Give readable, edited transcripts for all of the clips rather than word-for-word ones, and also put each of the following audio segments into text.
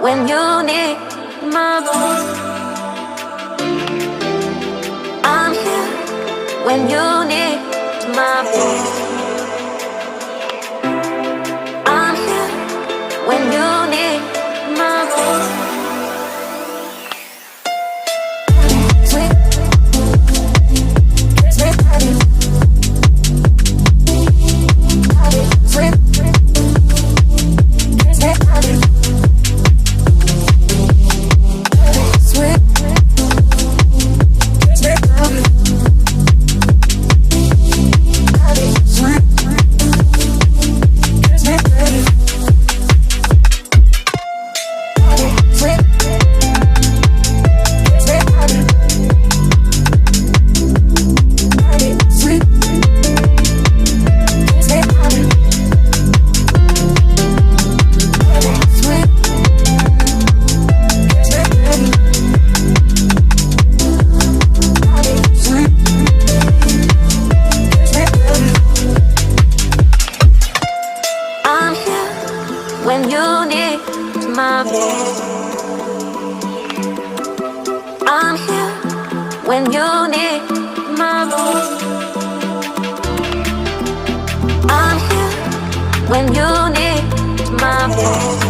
when you need my voice. I'm here when you need my voice. I'm here when you need my voice. Sweet, sweet, sweet, when you need my voice. I'm here when you need my voice. I'm here when you need my voice.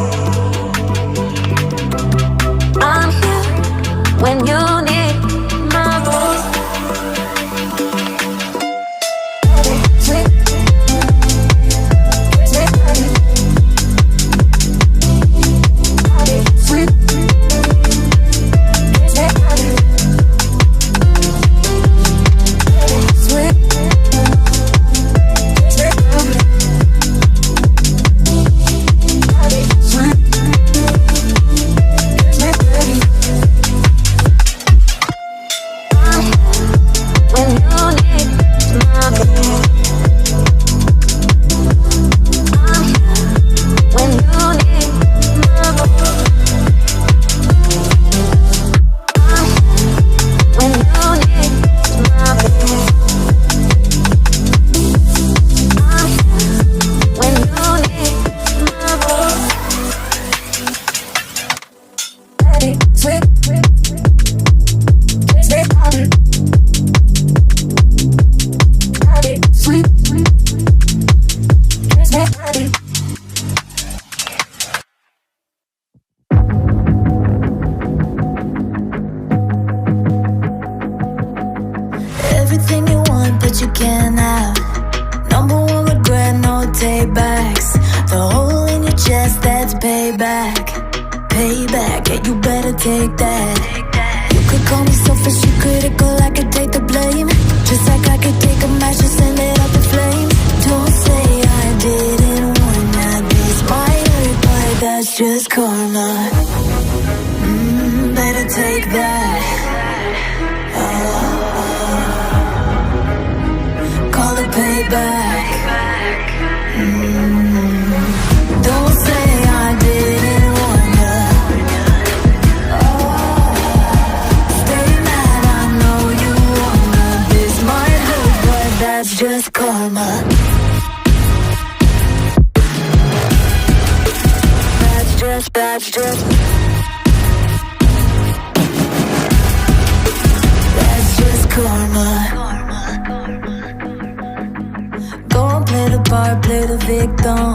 I'm here when you need my voice. Everything you want, but you can't have. Number one regret, no takebacks. The hole in your chest, that's payback. Payback, yeah, you better take that. You could call me selfish, you critical, I could take the blame. Just like I could take a match and send it up in flames. Don't say I didn't warn that this might hurt, but that's just karma. Better take that. Call it payback. Don't say I didn't warn ya. Stay mad, I know you wanna. This might hurt, but that's just karma. That's just That's just karma. Don't play the part, play the victim.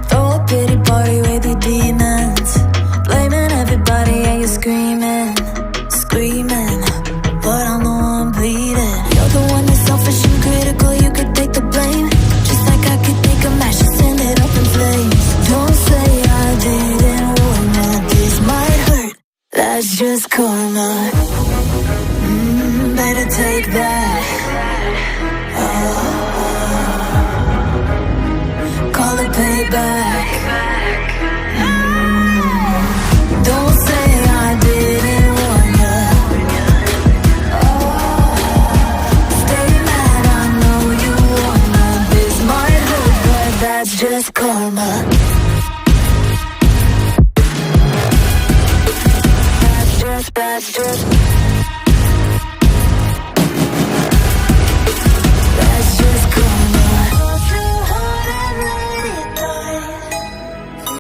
Throw a pity party with your demons. Blaming everybody and you're screaming, screaming, but I'm the one bleeding. You're the one that's selfish and critical, you could take the blame. Just like I could take a match and send it up in flames. Don't say I didn't warn you, this might hurt. That's just karma. Better take that.